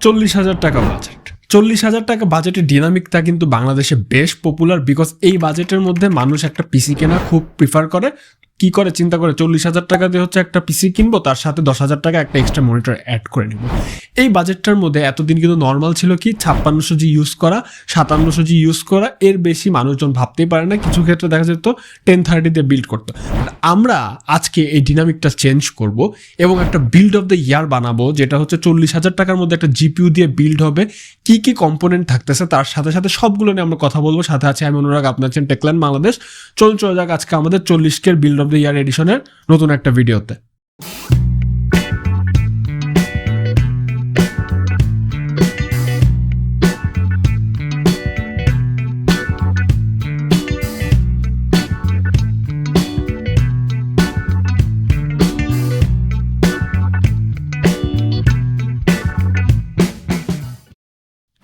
40,000 টাকা বাজেট। 40,000 টাকা বাজেটের ডিনামিকটা কিন্তু বাংলাদেশে বেশ পপুলার, বিকজ এই বাজেটের মধ্যে মানুষ একটা পিসি কেনা খুব প্রিফার করে। কি করে চিন্তা করে 40,000 টাকা দিয়ে হচ্ছে একটা পিসি কিনবো, তার সাথে 10,000 টাকা একটা এক্সট্রা মনিটর অ্যাড করে নিব। এই বাজেটটার মধ্যে এতদিন কিন্তু নর্মাল ছিল কি 5600G ইউজ করা, 5700G ইউজ করা, এর বেশি মানুষজন ভাবতেই পারে না। কিছু ক্ষেত্রে দেখা যেত 1030 দিয়ে বিল্ড করতো। আমরা আজকে এই ডিনামিকটা চেঞ্জ করব এবং একটা বিল্ড অফ দ্য ইয়ার বানাবো, যেটা হচ্ছে 40,000 টাকার মধ্যে একটা জিপিইউ দিয়ে বিল্ড হবে। কি কি কম্পোনেন্ট থাকতেছে তার সাথে সাথে সবগুলো নিয়ে আমরা কথা বলবো। সাথে আছে আমি অনুরাগ, আপনার আছেন টেকল্যান্ড বাংলাদেশ। চলে যাক আজকে আমাদের 40K build of the year এডিশনের নতুন একটা ভিডিওতে।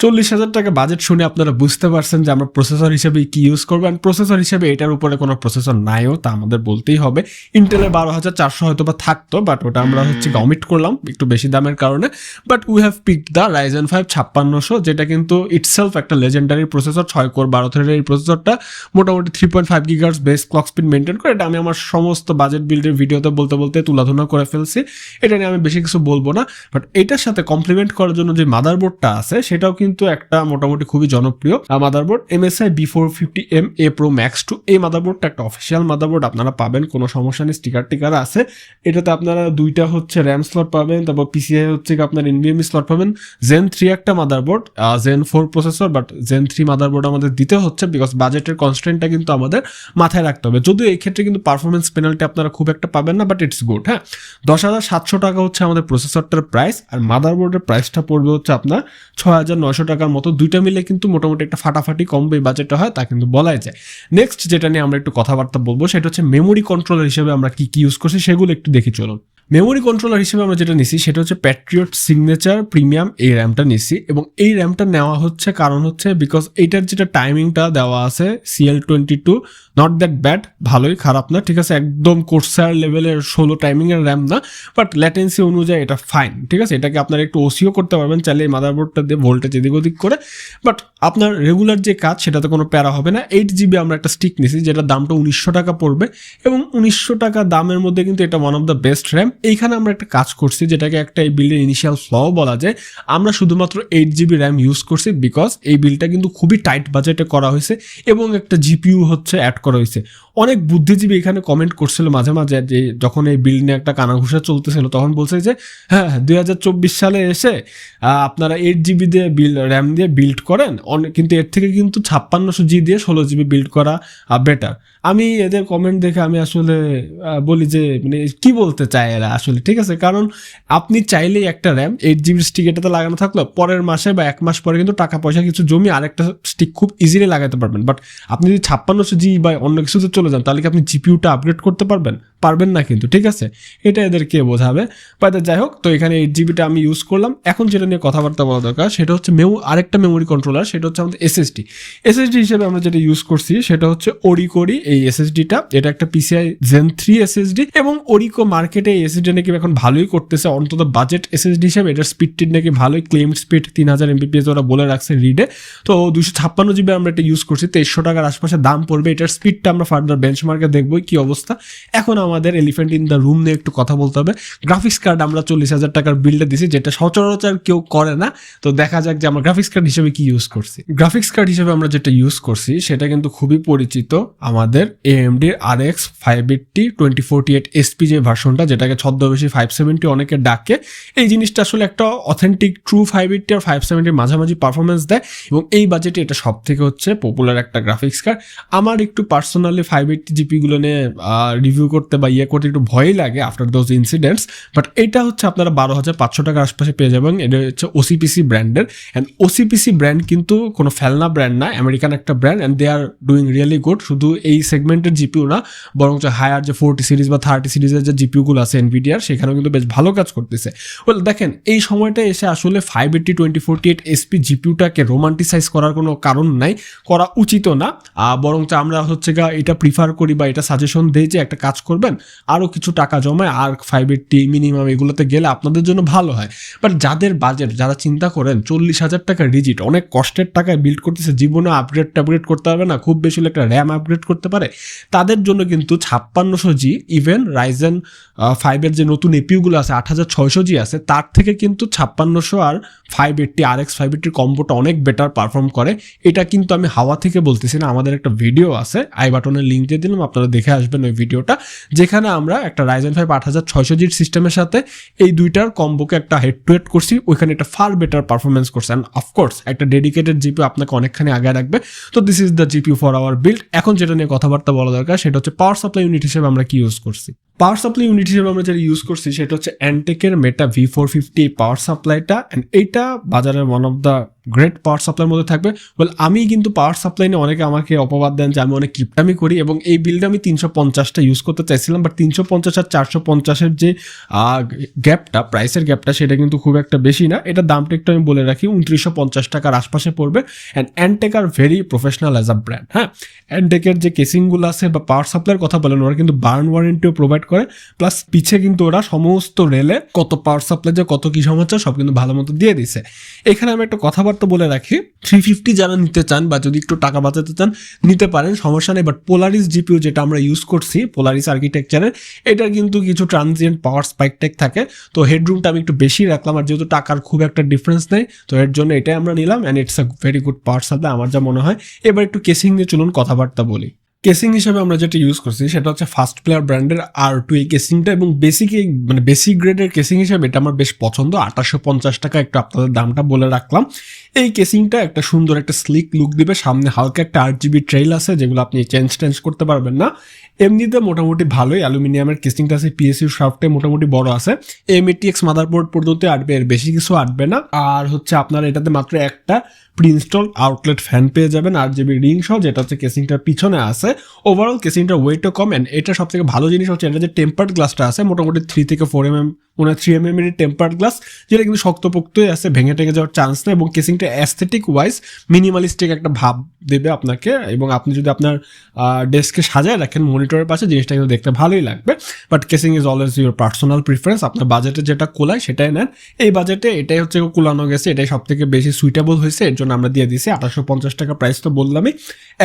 40,000 টাকা বাজেট শুনে আপনারা বুঝতে পারছেন যে আমরা প্রসেসর হিসেবে কি ইউজ করবো। অ্যান্ড প্রসেসর হিসেবে এটার উপরে কোনো প্রসেসর নাইও, তা আমাদের বলতেই হবে। ইন্টেলের 12,400 হয়তো বা থাকতো, বাট ওটা আমরা হচ্ছে অমিট করলাম একটু বেশি দামের কারণে। But we have picked the Ryzen 5 5600, যেটা কিন্তু ইটসেলফ একটা লেজেন্ডারি প্রসেসর। 6 কোর 12 থ্রেডের এই প্রসেসরটা মোটামুটি 3.5 GHz base clock speed maintain করে। এটা আমি আমার সমস্ত বাজেট বিল্ডের ভিডিওতে বলতে তুলাধুনা করে ফেলছি, এটা নিয়ে আমি বেশি কিছু বলবো না। বাট এটার সাথে কমপ্লিমেন্ট করার জন্য যে মাদারবোর্ডটা আছে সেটাও কিন্তু একটা মোটামুটি খুবই জনপ্রিয় motherboard, MSI B450M A Pro Max 2। এই মাদারবোর্ডটা একটা অফিসিয়াল মাদারবোর্ড, আপনারা পাবেন, কোনো সমস্যা নেই, স্টিকার আছে। এটাতে আপনারা দুইটা হচ্ছে র্যাম স্লট পাবেন, তারপর PCI হচ্ছে আপনার NVMe স্লট পাবেন। Zen 3 একটা motherboard, Zen 4 processor, but Zen 3 motherboard আমাদের দিতে হচ্ছে বিকজ বাজেটের কনস্ট্রেন্টটা কিন্তু আমাদের মাথায় রাখতে হবে। যদিও এই ক্ষেত্রে কিন্তু পারফরমেন্স পেনাল্টি আপনারা খুব একটা পাবেন না, বাট ইটস গুড। হ্যাঁ, 10,700 টাকা হচ্ছে আমাদের প্রসেসরটার প্রাইস, আর মাদারবোর্ডের প্রাইসটা পড়বে হচ্ছে আপনার 6,900 টাকার মতো। দুইটা মিলে কিন্তু মোটামুটি একটা ফাটাফাটি কম্বো এই বাজেটটা হয়, তা কিন্তু বলাই যায়। নেক্সট যেটা নিয়ে আমরা একটু কথাবার্তা বলবো সেটা হচ্ছে মেমোরি কন্ট্রোলার হিসেবে আমরা কি ইউজ করছি সেগুলো একটু দেখি চলুন। মেমোরি কন্ট্রোলার হিসেবে আমরা যেটা নিছি সেটা হচ্ছে প্যাট্রিয়ট সিগনেচার প্রিমিয়াম, এই র্যামটা নিছি। এবং এই র্যামটা নেওয়া হচ্ছে কারণ হচ্ছে বিকজ এইটার যেটা টাইমিংটা দেওয়া আছে CL22, নট দ্যাট ব্যাড, ভালোই, খারাপ না, ঠিক আছে, একদম কোর্সার লেভেলের 16 টাইমিংয়ের র্যাম না, বাট ল্যাটেন্সি অনুযায়ী এটা ফাইন, ঠিক আছে। এটাকে আপনারা একটু ওসিও করতে পারবেন চাইলে এই মাদারবোর্ডটা দিয়ে ভোল্টেজ এদিক ওদিক করে, বাট আপনার রেগুলার যে কাজ সেটাতে কোনো প্যারা হবে না। 8GB আমরা একটা স্টিক নিছি যেটার দামটা 1900 টাকা পড়বে, এবং 1900 টাকা দামের মধ্যে কিন্তু এটা one of the best RAM. এইখানে আমরা একটা কাজ করছি যেটাকে একটা এই বিল্ডের ইনিশিয়াল ফ্ল বলা যায়। আমরা শুধুমাত্র 8GB র্যাম ইউজ করছি বিকজ এই বিল্ডটা কিন্তু খুবই টাইট বাজেটে করা হয়েছে এবং একটা জিপিইউ হচ্ছে অ্যাড করা হয়েছে। অনেক বুদ্ধিজীবী এখানে কমেন্ট করছিল মাঝে মাঝে, যে যখন এই বিল্ড নিয়ে একটা কানাঘুষা চলতেছিল তখন বলছে যে হ্যাঁ 2024 সালে এসে আপনারা 8GB দিয়ে র্যাম দিয়ে বিল্ড করেন, কিন্তু এর থেকে কিন্তু 5600G দিয়ে 16GB বিল্ড করা বেটার। আমি এদের কমেন্ট দেখে আমি আসলে বলি যে মানে কি বলতে চায় এরা আসলে, ঠিক আছে। কারণ আপনি চাইলেই একটা র্যাম 8GB স্টিক এটাতে লাগানো থাকলো, পরের মাসে বা 1 মাস পরে কিন্তু টাকা পয়সা কিছু জমি আরেকটা স্টিক খুব ইজিলি লাগাতে পারবেন। বাট আপনি যদি 5600G বা অন্য কিছুতে চলে যান তাহলে কি আপনি জিপিইউটা আপগ্রেড করতে পারবেন না কিন্তু, ঠিক আছে। এটা এদেরকে বোঝাবে। বাট যাই হোক, তো এখানে 8GBটা আমি ইউজ করলাম। এখন যেটা নিয়ে কথাবার্তা বলা দরকার সেটা হচ্ছে আরেকটা মেমোরি কন্ট্রোলার, সেটা হচ্ছে আমাদের এসএসডি হিসেবে আমরা যেটা ইউজ করছি সেটা হচ্ছে ওরিকোরই এই এসএসডিটা। এটা একটা PCI Zen 3 এসএসডি, এবং ওরিকো মার্কেটে এই এসএসডি নাকি এখন ভালোই করতেছে, অন্তত বাজেট এসএসডি হিসেবে এটার স্পিডটি নাকি ভালোই, ক্লেম স্পিড 3000 MBPS ওরা বলে রাখছে রিডে। তো 256GB আমরা এটা ইউজ করছি, 2300 টাকার আশপাশে দাম পড়বে। এটার স্পিডটা আমরা ফার্দার বেঞ্চমার্কে দেখবো কি অবস্থা। এখন আমাদের এলিফেন্ট ইন দ্য রুম নিয়ে একটু কথা বলতে হবে। গ্রাফিক্স কার্ড আমরা 40,000 টাকার বিল্ডে দিছি, যেটা সচরাচর কেউ করে না। তো দেখা যাক যে আমরা গ্রাফিক্স কার্ড হিসেবে কি ইউজ করছি। গ্রাফিক্স কার্ড হিসেবে আমরা যেটা ইউজ করছি সেটা কিন্তু খুবই পরিচিত, আমাদের AMD RX 580 2048 SP যে ভার্সনটা, যেটাকে ছদ্মবেশী 570 অনেকে ডাকে। এই জিনিসটা আসলে একটা অথেন্টিক ট্রু 580 আর 570 মাঝামাঝি পারফরমেন্স দেয়, এবং এই বাজেটে এটা সব থেকে হচ্ছে পপুলার একটা গ্রাফিক্স কার্ড। আমার একটু পার্সোনালি 580 জিপি গুলো নিয়ে রিভিউ করতে বা করতে একটু ভয়ই লাগে আফটার দোজ ইনসিডেন্টস, বাট এটা হচ্ছে আপনারা 12,500 টাকার আশপাশে পেয়ে যাবেন। এটা হচ্ছে OCPC ব্র্যান্ডের, অ্যান্ড OCPC ব্র্যান্ড কিন্তু কোনো ফেলনা ব্র্যান্ড না, আমেরিকান একটা brand, and they are doing really good. শুধু এই সেগমেন্টের জিপিউ না, বরং হায়ার যে 40 সিরিজ বা 30 সিরিজের যে জিপিউগুলো আছে এনভিডিয়ার, সেখানেও কিন্তু বেশ ভালো কাজ করতেছে। ওয়েল দেখেন, এই সময়টা এসে আসলে 580 2048 SP জিপিউটাকে রোমান্টিসাইজ করার কোনো কারণ নাই, করা উচিত না। বরং আমরা হচ্ছে এটা প্রিফার করি বা এটা সাজেশন দেই যে একটা কাজ করবেন, করবেন, আরও কিছু টাকা জমায় আর 580 মিনিমাম এগুলোতে গেলে আপনাদের জন্য ভালো হয়। বাট যাদের বাজেট, যারা চিন্তা করেন 40,000 টাকা রিজিট অনেক কষ্টের টাকায় বিল্ড করতেছে, জীবনে আপগ্রেড করতে পারবে না, খুব বেশি হলে একটা র্যাম আপগ্রেড করতে পারে, তাদের জন্য কিন্তু 5600G ইভেন রাইজেন 5-এর যে নতুন এপিইউগুলো আছে 8600G আছে, তার থেকে কিন্তু 5600 আর 580 RX 580 কম্বোটা অনেক বেটার পারফর্ম করে। এটা কিন্তু আমি হাওয়া থেকে বলতেছি না, আমাদের একটা ভিডিও আছে, আই বাটনের লিঙ্ক দিয়ে দিলাম, আপনারা দেখে আসবেন ওই ভিডিওটা, যেখানে আমরা একটা Ryzen 5 8600G সিস্টেমের সাথে এই দুইটার কম্বোকে একটা হেড টু হেড করছি, ওইখানে একটা ফার বেটার পারফরমেন্স করছে। অ্যান্ড অফকোর্স একটা ডেডিকেটেড জিপিইউ আপনাকে অনেকখানি আগে রাখবে। তো this is the GPU for our build. এখন যেটা নিয়ে কথাবার্তা বলা দরকার সেটা হচ্ছে পাওয়ার সাপ্লাই ইউনিট হিসেবে আমরা কি ইউজ করছি। পাওয়ার সাপ্লাই ইউনিট হিসেবে আমরা যেটা ইউজ করছি সেটা হচ্ছে অ্যান্টেকের মেটা V450 পাওয়ার সাপ্লাইটা। অ্যান্ড এইটা বাজারের one of the great power সাপ্লাইয়ের মধ্যে থাকবে। ওয়েল, আমি কিন্তু পাওয়ার সাপ্লাই নিয়ে অনেকে আমাকে অপবাদ দেন যে আমি অনেক কিপটামি করি, এবং এই বিল্ডে আমি 350টা ইউজ করতে চাইছিলাম, বাট 350 আর 450-এর যে গ্যাপটা, প্রাইসের গ্যাপটা, সেটা কিন্তু খুব একটা বেশি না। এটার দামটা একটু আমি বলে রাখি, 2950 টাকার আশপাশে পড়বে। And অ্যান্টেক are very professional as a brand. হ্যাঁ, অ্যান্টেকের যে কেসিংগুলো আছে বা পাওয়ার সাপ্লাইয়ের কথা বলেন, ওরা কিন্তু বার্ন ওয়ারেন্টিও প্রোভাইড করে, প্লাস পিছে কিন্তু ওরা সমস্ত রেলে কত পাওয়ার সাপ্লাই যে কত কি সমস্যা সব কিন্তু ভালো মতো দিয়ে দিছে। এখানে আমি একটা কথাবার্তা বলে রাখি, 350 যারা নিতে চান বা যদি একটু টাকা বাঁচাতে চান নিতে পারেন, সমস্যা নেই। বাট পোলারিস জিপিইউ যেটা আমরা ইউজ করছি, পোলারিস আর্কিটেকচারের, এটার কিন্তু কিছু ট্রানজিয়েন্ট পাওয়ার স্পাইক টেক থাকে। তো হেডরুমটা আমি একটু বেশি রাখলাম, আর যেহেতু টাকার খুব একটা ডিফারেন্স নেই, তো এর জন্য এটাই আমরা নিলাম। And it's a very good power supply আমার যা মনে হয়। এবার একটু কেসিং নিয়ে চলুন কথাবার্তা বলি। কেসিং হিসেবে আমরা যেটা ইউজ করছি সেটা হচ্ছে ফার্স্ট প্লেয়ার ব্র্যান্ডের R2 এই কেসিংটা, এবং বেসিক গ্রেডের কেসিং হিসেবে এটা আমার বেশ পছন্দ। 2850 টাকা, একটু আপনাদের দামটা বলে রাখলাম। এই কেসিংটা একটা সুন্দর একটা স্লিক লুক দিবে, সামনে হালকা একটা 8GB ট্রেইল আছে যেগুলো আপনি চেঞ্জ করতে পারবেন না। এমনিতে মোটামুটি ভালোই অ্যালুমিনিয়ামের কেসিংটা আছে, PSU শাফটে মোটামুটি বড় আছে, ATX মাদারবোর্ড পর্যন্ত আটবে, এর বেশি কিছু আটবে না। আর হচ্ছে আপনার এটাতে মাত্র একটা প্রি ইনস্টল আউটলেট ফ্যান পেয়ে যাবেন, 8GB রিং সহ, যেটা হচ্ছে কেসিংটার পিছনে আছে। Overall কেসিংটার ওয়েটও com. অ্যান্ড এটা সব থেকে ভালো জিনিস হচ্ছে এটা যে টেম্পার্ড গ্লাসটা আছে, মোটামুটি 3 থেকে 4 mm 3 mm এর টেম্পার্ড গ্লাস, যেটা কিন্তু শক্তপোক্তই আছে, ভেঙে টেঙে যাওয়ার চান্স নেই। এবং কেসিংটা অ্যাস্থেটিক ওয়াইজ মিনিমালিস্টিক একটা ভাব দেবে আপনাকে, এবং আপনি যদি আপনার ডেস্কে সাজায় রাখেন মনিটরের পাশে, জিনিসটা কিন্তু দেখতে ভালোই লাগবে। But casing is always your personal preference, আপনার বাজেটে যেটা কোলায় সেটাই নেন। এই বাজেটে এটাই হচ্ছে কোলানো গেছে, এটাই সব থেকে বেশি সুইটেবল হয়েছে, এর জন্য আমরা দিয়ে দিছি 2850 টাকা প্রাইস। তো বললামই,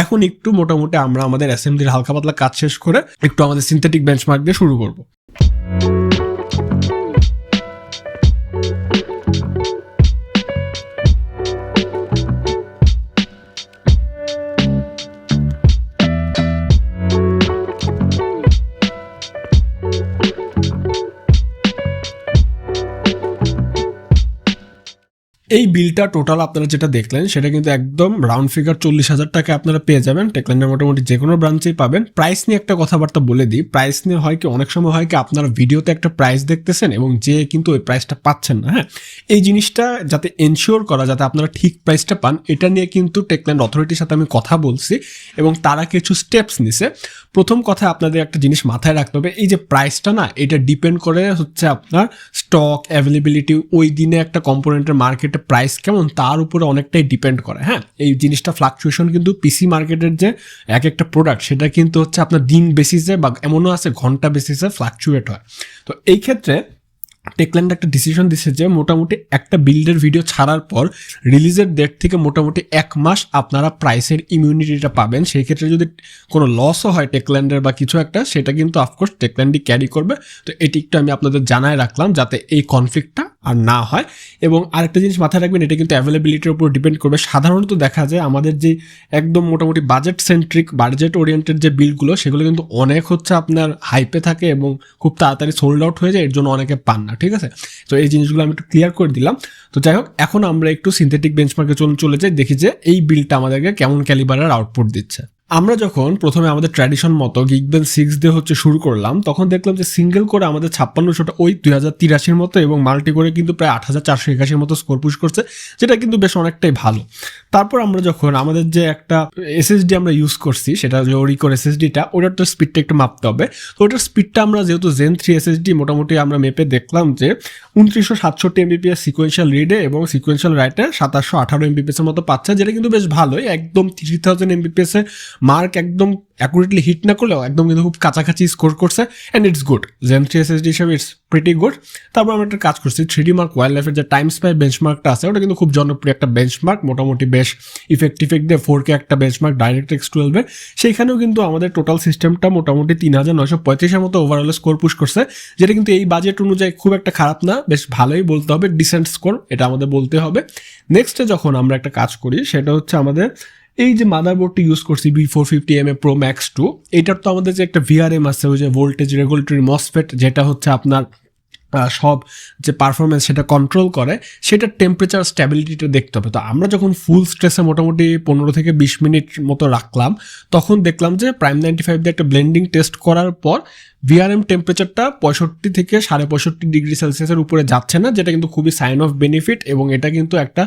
এখন একটু মোটামুটি আমরা আমাদের অ্যাসেম্বলির হালকা পাতলা কাজ শেষ করে একটু আমাদের সিনথেটিক বেঞ্চমার্ক দিয়ে শুরু করবো। এই বিলটা টোটাল আপনারা যেটা দেখলেন সেটা কিন্তু একদম রাউন্ড ফিগার 40,000 টাকা আপনারা পেয়ে যাবেন। টেকল্যান্ডের মোটামুটি যে কোনো ব্রাঞ্চেই পাবেন। প্রাইস নিয়ে একটা কথাবার্তা বলে দিই, প্রাইস নিয়ে হয় কি অনেক সময় হয় কি আপনারা ভিডিওতে একটা প্রাইস দেখতেছেন এবং যে কিন্তু ওই প্রাইসটা পাচ্ছেন না। হ্যাঁ, এই জিনিসটা যাতে এনশিওর করা যাতে আপনারা ঠিক প্রাইসটা পান, এটা নিয়ে কিন্তু টেকল্যান্ড অথরিটির সাথে আমি কথা বলছি এবং তারা কিছু স্টেপস নিছে। প্রথম কথা আপনাদের একটা জিনিস মাথায় রাখতে হবে, এই যে প্রাইসটা না, এটা ডিপেন্ড করে হচ্ছে আপনার স্টক অ্যাভেলেবিলিটি, ওই দিনে একটা কম্পোনেন্টের মার্কেটে প্রাইস কেমন তার উপরে অনেকটাই ডিপেন্ড করে। হ্যাঁ, এই জিনিসটা ফ্লাকচুয়েশন কিন্তু পিসি মার্কেটের যে এক একটা প্রোডাক্ট সেটা কিন্তু হচ্ছে আপনার দিন বেসিসে বা এমনও আছে ঘন্টা বেসিসে ফ্লাকচুয়েট হয়। তো এই ক্ষেত্রে টেকল্যান্ড একটা ডিসিশন দিচ্ছে যে মোটামুটি একটা বিল্ডের ভিডিও ছাড়ার পর রিলিজের ডেট থেকে মোটামুটি 1 মাস আপনারা প্রাইসের ইমিউনিটিটা পাবেন। সেই ক্ষেত্রে যদি কোনো লসও হয় টেকল্যান্ডের বা কিছু একটা, সেটা কিন্তু অফকোর্স টেকল্যান্ডই ক্যারি করবে। তো এটি একটু আমি আপনাদের জানায় রাখলাম যাতে এই কনফ্লিক্টটা আর না হয়। এবং আরেকটা জিনিস মাথায় রাখবেন, এটা কিন্তু অ্যাভেলেবিলিটির উপর ডিপেন্ড করবে। সাধারণত দেখা যায় আমাদের যে একদম মোটামুটি বাজেট সেন্ট্রিক বাজেট ওরিয়েন্টেড যে বিলগুলো সেগুলো কিন্তু অনেক হচ্ছে আপনার হাইপে থাকে এবং খুব তাড়াতাড়ি সোল্ড আউট হয়ে যায়, এর জন্য অনেকে পান না। ঠিক আছে, তো এই জিনিসগুলো আমি একটু ক্লিয়ার করে দিলাম। তো যাই হোক, এখন আমরা একটু সিনথেটিক বেঞ্চমার্কে চলে যাই, দেখি যে এই বিলটা আমাদেরকে কেমন ক্যালিবারের আউটপুট দিচ্ছে। আমরা যখন প্রথমে আমাদের ট্র্যাডিশন মতো Geekbench 6 দিয়ে হচ্ছে শুরু করলাম, তখন দেখলাম যে সিঙ্গেল করে আমাদের 5600টা ওই 2083 মতো এবং মাল্টি করে কিন্তু প্রায় 8481 মতো স্কোর পুশ করছে, যেটা কিন্তু বেশ অনেকটাই ভালো। তারপর আমরা যখন আমাদের যে একটা এসএসডি আমরা ইউজ করছি, সেটা যে Orico এসএসডিটা, ওটার তো স্পিডটা একটু মাপতে হবে। তো ওটার স্পিডটা আমরা যেহেতু Zen 3 এসএসডি মোটামুটি আমরা মেপে দেখলাম যে 2967 MBPS সিকোয়েন্সিয়াল রিডে এবং সিকোয়েন্সিয়াল রাইটে 2718 MBPS এর মতো পাচ্ছে, যেটা কিন্তু বেশ ভালোই, একদম 3000 MBPS এ মার্ক একদম অ্যাকুরেটলি হিট না করলেও একদম কিন্তু খুব কাছাকাছি স্কোর করছে and it's good. Gen 3 SSD হিসেবে ইটস প্রিটি গুড। তারপর আমরা একটা কাজ করছি 3D মার্ক ওয়াইল্ড লাইফের যে টাইম স্পাই বেঞ্চমার্কটা আছে ওটা কিন্তু খুব জনপ্রিয় একটা বেঞ্চমার্ক, মোটামুটি বেশ ইফেক্ট দিয়ে 4K একটা বেঞ্চমার্ক ডাইরেক্টX 12-এর। সেইখানেও কিন্তু আমাদের টোটাল সিস্টেমটা মোটামুটি 3935-এর মতো ওভারঅল স্কোর পুশ করছে, যেটা কিন্তু এই বাজেট অনুযায়ী খুব একটা খারাপ না, বেশ ভালোই বলতে হবে, ডিসেন্ট স্কোর এটা আমাদের বলতে হবে। নেক্সটে যখন আমরা একটা কাজ করি সেটা হচ্ছে আমাদের এই যে মাদারবোর্ডটি ইউজ করছি B450MA Pro Max 2, এটার তো আমাদের যে একটা VRM আছে, ওই যে ভোল্টেজ রেগুলেটরি মসফেট, যেটা হচ্ছে আপনার সব যে পারফরমেন্স সেটা কন্ট্রোল করে, সেটার টেম্পারেচার স্ট্যাবিলিটিটা দেখতে হবে। তো আমরা যখন ফুল স্ট্রেসে মোটামুটি 15 থেকে 20 মিনিট মতো রাখলাম, তখন দেখলাম যে প্রাইম 95 দিয়ে একটা ব্লেন্ডিং টেস্ট করার পর VRM টেম্পারেচারটা 65 থেকে 65.5 ডিগ্রি সেলসিয়াসের উপরে যাচ্ছে না, যেটা কিন্তু খুবই সাইন অফ বেনিফিট, এবং এটা কিন্তু একটা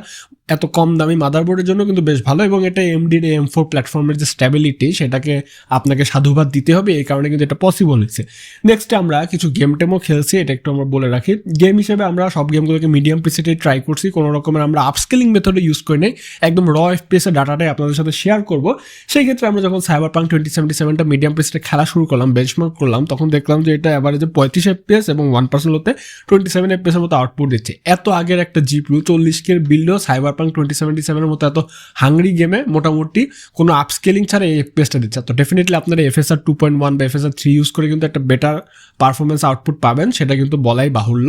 এত কম দামি মাদারবোর্ডের জন্য কিন্তু বেশ ভালো, এবং এটা AMD-র M4 প্ল্যাটফর্মের যে স্ট্যাবিলিটি সেটাকে আপনাকে সাধুবাদ দিতে হবে, এই কারণে কিন্তু এটা পসিবল হয়েছে। নেক্সট আমরা কিছু গেম টেমও খেলছি, এটা একটু আমরা বলে রাখি। গেম হিসেবে আমরা সব গেমগুলোকে মিডিয়াম প্রিসেটে ট্রাই করছি, কোনো রকমের আমরা আপস্কেলিং মেথডে ইউজ করি নাই, একদম র FPS এর ডাটাটাই আপনাদের সাথে শেয়ার করব। সেই ক্ষেত্রে আমরা যখন Cyberpunk 2077টা মিডিয়াম প্রিসেটে খেলা শুরু করলাম, বেঞ্চমার্ক করলাম, তখন দেখলাম যে এটা অ্যাভারেজে 35 FPS এবং 1% হতে 27 FPS এর মতো আউটপুট দিচ্ছে। এত আগের একটা GPU 40K বিল্ডও Cyberpunk 2077 এর মতো এত হাংরি গেমে মোটামুটি কোনো আপস্কেলিং ছাড়া এই FPSটা দিচ্ছে। তো ডেফিনেটলি আপনারা FSR 2.1 বা FSR 3 ইউজ করে কিন্তু একটা বেটার পারফরমেন্স আউটপুট পাবেন, সেটা কিন্তু বলাই বাহুল্য।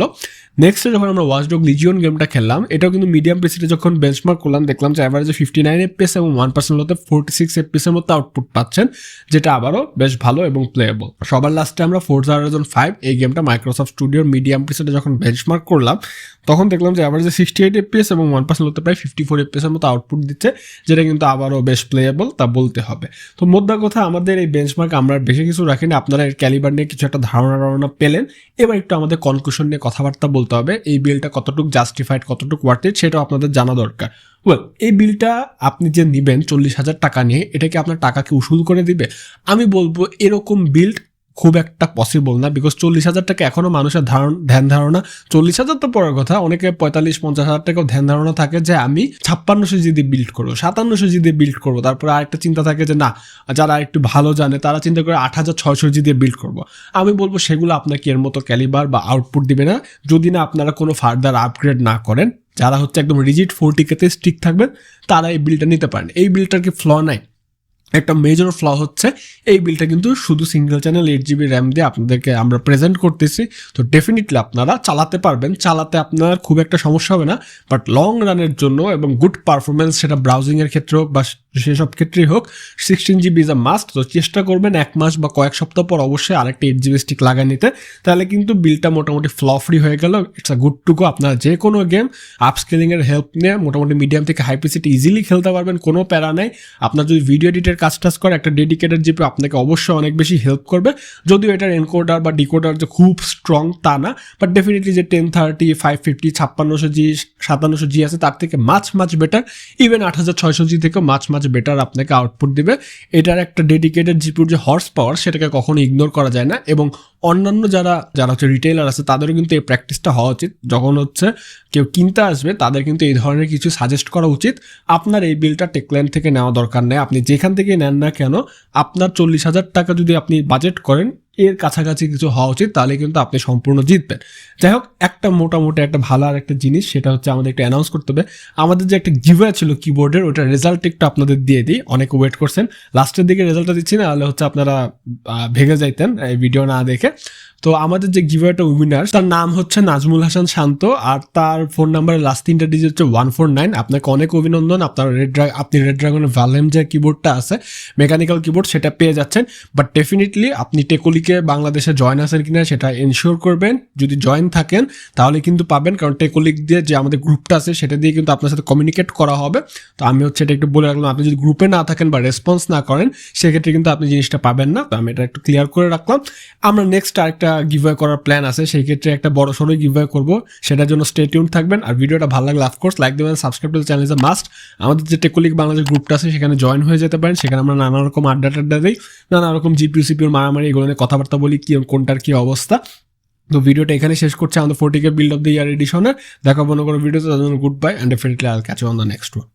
নেক্সটে যখন আমরা ওয়াচ ডগ লিজিয়ন গেমটা খেললাম, এটাও কিন্তু মিডিয়াম প্রিসেটে যখন বেঞ্চমার্ক করলাম, দেখলাম যে অ্যাভারেজে 59 FPS এবং 1% হতে 46 FPS এর মতো আউটপুট পাচ্ছেন, যেটা আবারও বেশ ভালো এবং প্লেয়েবল। সবার লাস্টে আমরা Forza Horizon 5 এই গেমটা মাইক্রোসফট স্টুডিওর মিডিয়াম প্রিসেটে যখন বেঞ্চমার্ক করলাম, তখন দেখলাম যে অ্যাভারেজে 68 FPS এবং 1% হতে প্রায় 54 FPS এর মতো আউটপুট দিচ্ছে, যেটা কিন্তু আবারও বেশ প্লেয়েবল, তা বলতে হবে। তো মোদ্দা কথা, আমাদের এই বেঞ্চমার্ক আমরা বেশি কিছু রাখিনি, আপনারা এর ক্যালিবার নিয়ে কিছু একটা ধারণা পেলেন। এবার একটু আমাদের কনক্লুশন নিয়ে কথাবার্তা বলতে হবে। এই বিলটা কতটুকু জাস্টিফাইড, কতটুকু ওয়ার্থ ইট, সেটাও আপনাদের জানা দরকার। এই বিলটা আপনি যে নিবেন 40,000 টাকা নিয়ে, এটা কি আপনার টাকাকে উসুল করে দিবে? আমি বলবো এরকম বিল্ড খুব একটা পসিবল না, বিকজ 40,000 টাকা এখনো মানুষের ধ্যান ধারণা, 40,000 তো পরের কথা, অনেকে 45-50,000 টাকাও ধ্যান ধারণা থাকে যে আমি 5600 দিয়ে বিল্ড করবো, 5700 দিয়ে বিল্ড করবো। তারপরে আরেকটা চিন্তা থাকে যে না, যারা একটু ভালো জানে তারা চিন্তা করে 8600 দিয়ে বিল্ড করবো। আমি বলবো সেগুলো আপনাকে এর মতো ক্যালিবার বা আউটপুট দিবে না, যদি না আপনারা কোনো ফার্দার আপগ্রেড না করেন। যারা হচ্ছে একদম রিজিড 40K-তে স্টিক থাকবেন, তারা এই বিলটা নিতে পারেন। এই বিলটার কি ফ্ল নাই? একটা মেজর ফ্ল হচ্ছে এই বিলটা কিন্তু শুধু সিঙ্গেল চ্যানেল 8GB র্যাম দিয়ে আপনাদেরকে আমরা প্রেজেন্ট করতেছি। তো ডেফিনেটলি আপনারা চালাতে পারবেন, চালাতে আপনার খুব একটা সমস্যা হবে না, বাট লং রানের জন্য এবং গুড পারফরমেন্স, সেটা ব্রাউজিংয়ের ক্ষেত্রে হোক বা সেসব ক্ষেত্রেই হোক, 16GB ইজ আ মাস্ট। তো চেষ্টা করবেন 1 মাস বা কয়েক সপ্তাহ পর অবশ্যই আরেকটা 8GB স্টিক লাগিয়ে নিতে, তাহলে কিন্তু বিলটা মোটামুটি ফ্ল ফ্রি হয়ে গেল। It's a good to go. আপনারা যে কোনো গেম আপস্কেলিংয়ের হেল্প নিয়ে মোটামুটি মিডিয়াম থেকে হাই প্রিসেটে ইজিলি খেলতে পারবেন, কোনো প্যারা নেই। আপনার যদি ভিডিও এডিটের কাজ করে, একটা ডেডিকেটেড জিপি আপনাকে অবশ্যই অনেক বেশি হেল্প করবে। যদিও এটার এনকোডার বা ডিকোডার যে খুব স্ট্রং তা না, বাট ডেফিনেটলি যে 1030, 550, 5600G, 5700G আছে, তার থেকে মাছ বেটার। ইভেন 8600G থেকেও মাছ বেটার আপনাকে আউটপুট দিবে। এটার একটা ডেডিকেটেড জিপির যে হর্স পাওয়ার, সেটাকে কখনো ইগনোর করা যায় না। এবং অন্যান্য যারা হচ্ছে রিটেলার আছে, তাদেরও কিন্তু এই প্র্যাকটিসটা হওয়া উচিত। যখন হচ্ছে কেউ কিনতে আসবে, তাদের কিন্তু এই ধরনের কিছু সাজেস্ট করা উচিত। আপনার এই বিলটা টেকল্যান্ড থেকে নেওয়া দরকার নেই, আপনি যেখান থেকে নেন না কেন, আপনার 40,000 টাকা যদি আপনি বাজেট করেন, এর কাছাকাছি কিছু হওয়া উচিত, তাহলে কিন্তু আপনি সম্পূর্ণ জিতবেন। যাই হোক, একটা মোটামুটি একটা ভালো আর একটা জিনিস, সেটা হচ্ছে আমাদের একটু অ্যানাউন্স করতে হবে। আমাদের যে একটা গিভওয়ে ছিল কিবোর্ডের, ওটার রেজাল্ট একটু আপনাদের দিয়ে দিই। অনেকে ওয়েট করছেন, লাস্টের দিকে রেজাল্টটা দিচ্ছি না, তাহলে হচ্ছে আপনারা ভেগে যাইতেন এই ভিডিও না দেখে। তো আমাদের যে গিভওয়েটা উইনার, তার নাম হচ্ছে নাজমুল হাসান শান্ত, আর তার ফোন নাম্বারের লাস্ট 3টা ডিজিট হচ্ছে 149। আপনাকে অনেক অভিনন্দন, আপনি রেড ড্রাগনের ভ্যালেম যে কিবোর্ডটা আছে, মেকানিক্যাল কিবোর্ড, সেটা পেয়ে যাচ্ছেন। বাট ডেফিনেটলি আপনি টেকলিকে বাংলাদেশে জয়েন আছেন কিনা সেটা এনশিওর করবেন। যদি জয়েন থাকেন তাহলে কিন্তু পাবেন, কারণ টেকলিক দিয়ে যে আমাদের গ্রুপটা আছে, সেটা দিয়ে কিন্তু আপনার সাথে কমিউনিকেট করা হবে। তো আমি হচ্ছে এটা একটু বলে রাখলাম, আপনি যদি গ্রুপে না থাকেন বা রেসপন্স না করেন, সেক্ষেত্রে কিন্তু আপনি জিনিসটা পাবেন না। তো আমি এটা একটু ক্লিয়ার করে রাখলাম। আমরা নেক্সট আরেকটা গিভওয়ে করার প্ল্যান আছে, সেই ক্ষেত্রে একটা বড় সড়ো গিভওয়ে করবো, সেটার জন্য স্টে টিউন থাকবেন। আর ভিডিওটা ভালো লাগলে অফকোর্স লাইক দেবেন, subscribe to the channel is a must. আমাদের যে টেকলিক বাংলাদেশ গ্রুপটা আছে, সেখানে জয়েন হয়ে যেতে পারেন। সেখানে আমরা নানা রকম আড্ডা দিই, নানা রকম জিপিউ সিপিউর মারামারি, এগুলো নিয়ে কথাবার্তা বলি, কি কোনটার কি অবস্থা। তো ভিডিওটা এখানে শেষ করছে আমাদের 40K build of the year এডিশনে। দেখা মনে করো ভিডিওতে, তার জন্য goodbye, and definitely I will catch you on the next one.